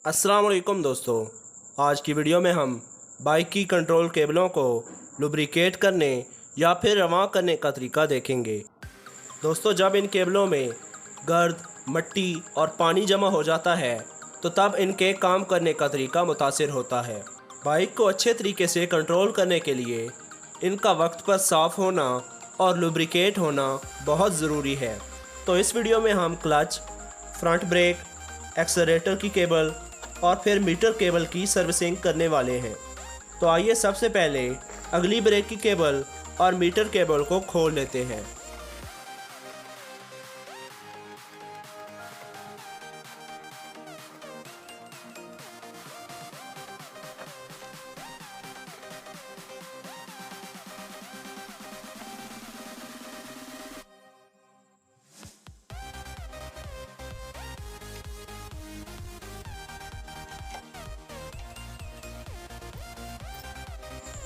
अस्सलाम वालेकुम दोस्तों। आज की वीडियो में हम बाइक की कंट्रोल केबलों को लुब्रिकेट करने या फिर रवां करने का तरीका देखेंगे। दोस्तों, जब इन केबलों में गर्द, मिट्टी और पानी जमा हो जाता है तो तब इनके काम करने का तरीका मुतासिर होता है। बाइक को अच्छे तरीके से कंट्रोल करने के लिए इनका वक्त पर साफ़ होना और लुब्रिकेट होना बहुत ज़रूरी है। तो इस वीडियो में हम क्लच, फ्रंट ब्रेक, एक्सेलरेटर की केबल और फिर मीटर केबल की सर्विसिंग करने वाले हैं। तो आइए सबसे पहले अगली ब्रेक की केबल और मीटर केबल को खोल लेते हैं।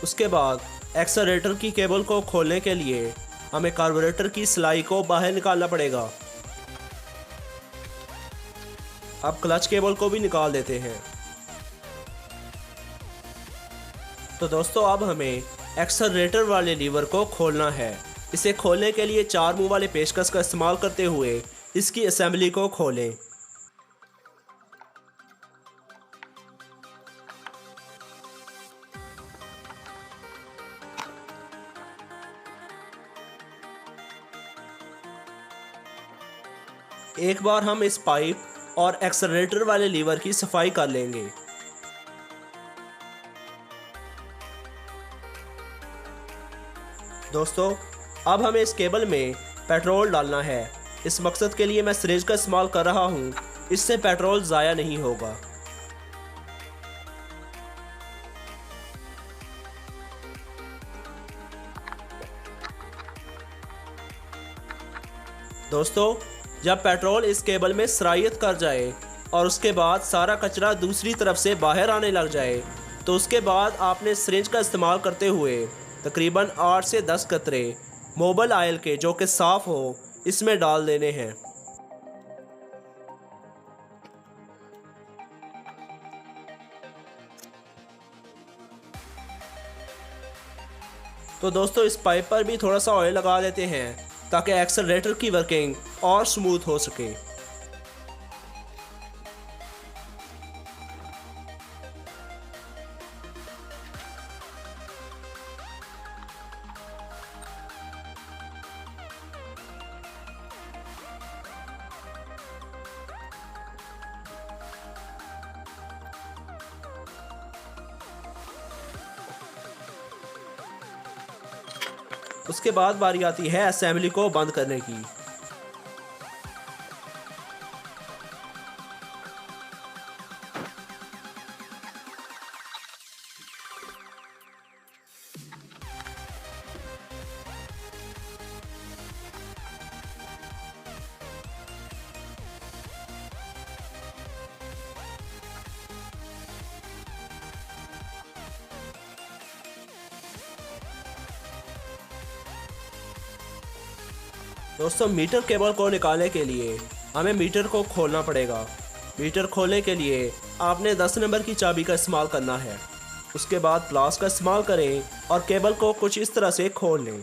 उसके बाद एक्सेलरेटर की केबल को खोलने के लिए हमें कार्बोरेटर की सिलाई को बाहर निकालना पड़ेगा। अब क्लच केबल को भी निकाल देते हैं। तो दोस्तों, अब हमें एक्सेलरेटर वाले लीवर को खोलना है। इसे खोलने के लिए 4 मुंह वाले पेचकस का इस्तेमाल करते हुए इसकी असेंबली को खोलें। एक बार हम इस पाइप और एक्सेलरेटर वाले लीवर की सफाई कर लेंगे। दोस्तों, अब हमें इस केबल में पेट्रोल डालना है। इस मकसद के लिए मैं सिरिंज का इस्तेमाल कर रहा हूँ। इससे पेट्रोल ज़ाया नहीं होगा। दोस्तों, जब पेट्रोल इस केबल में सरायत कर जाए और उसके बाद सारा कचरा दूसरी तरफ से बाहर आने लग जाए तो उसके बाद आपने सिरिंज का इस्तेमाल करते हुए तकरीबन 8 से 10 कतरे मोबिल ऑयल के, जो कि साफ़ हो, इसमें डाल देने हैं। तो दोस्तों, इस पाइप पर भी थोड़ा सा ऑयल लगा देते हैं ताकि एक्सेलरेटर की वर्किंग और स्मूथ हो सके। उसके बाद बारी आती है असेंबली को बंद करने की। दोस्तों, मीटर केबल को निकालने के लिए हमें मीटर को खोलना पड़ेगा। मीटर खोलने के लिए आपने 10 नंबर की चाबी का इस्तेमाल करना है। उसके बाद प्लास का इस्तेमाल करें और केबल को कुछ इस तरह से खोल लें।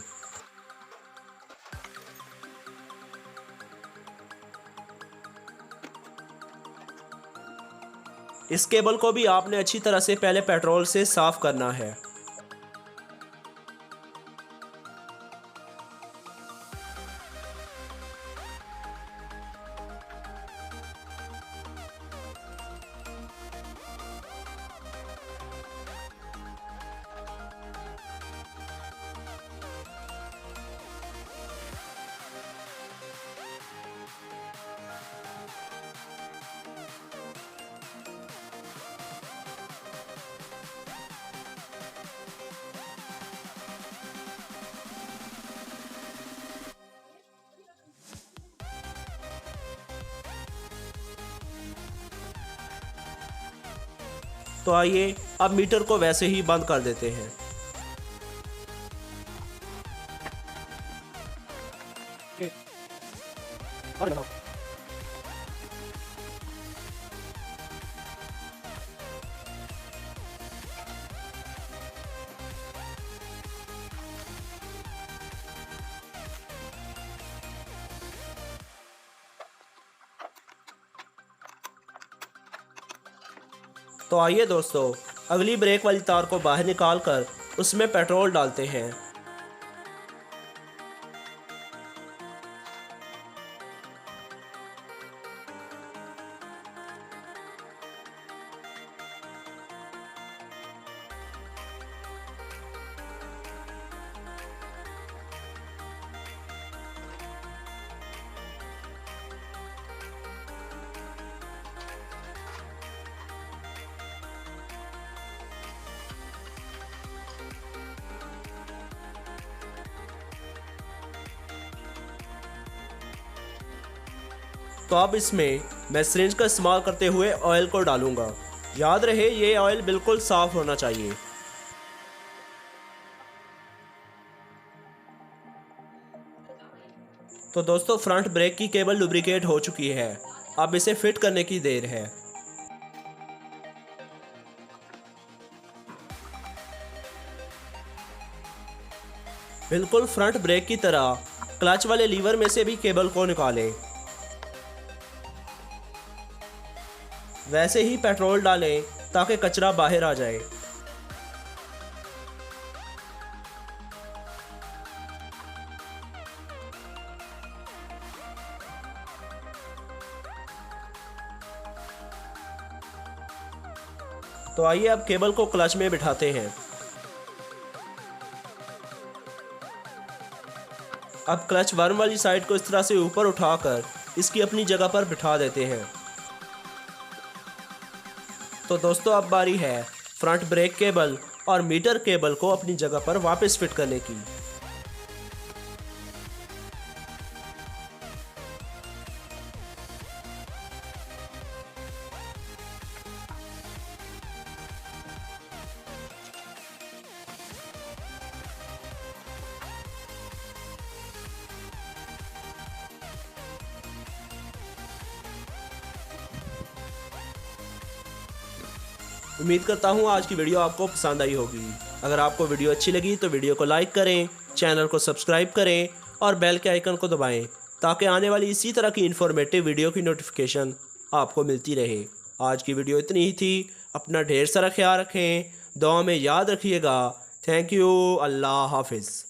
इस केबल को भी आपने अच्छी तरह से पहले पेट्रोल से साफ़ करना है। तो आइए अब मीटर को वैसे ही बंद कर देते हैं। तो आइए दोस्तों, अगली ब्रेक वाली तार को बाहर निकाल कर उसमें पेट्रोल डालते हैं। तो अब इसमें मैं सिरिंज का इस्तेमाल करते हुए ऑयल को डालूंगा। याद रहे ये ऑयल बिल्कुल साफ़ होना चाहिए। तो दोस्तों, फ्रंट ब्रेक की केबल लुब्रिकेट हो चुकी है। अब इसे फिट करने की देर है। बिल्कुल फ्रंट ब्रेक की तरह क्लच वाले लीवर में से भी केबल को निकालें। वैसे ही पेट्रोल डालें ताकि कचरा बाहर आ जाए। तो आइए अब केबल को क्लच में बिठाते हैं। अब क्लच वर्म वाली साइड को इस तरह से ऊपर उठाकर इसकी अपनी जगह पर बिठा देते हैं। तो दोस्तों, अब बारी है फ्रंट ब्रेक केबल और मीटर केबल को अपनी जगह पर वापस फिट करने की। उम्मीद करता हूँ आज की वीडियो आपको पसंद आई होगी। अगर आपको वीडियो अच्छी लगी तो वीडियो को लाइक करें, चैनल को सब्सक्राइब करें और बेल के आइकन को दबाएं ताकि आने वाली इसी तरह की इन्फॉर्मेटिव वीडियो की नोटिफिकेशन आपको मिलती रहे। आज की वीडियो इतनी ही थी। अपना ढेर सारा ख्याल रखें, दुआ में याद रखिएगा। Thank you. अल्लाह हाफिज़।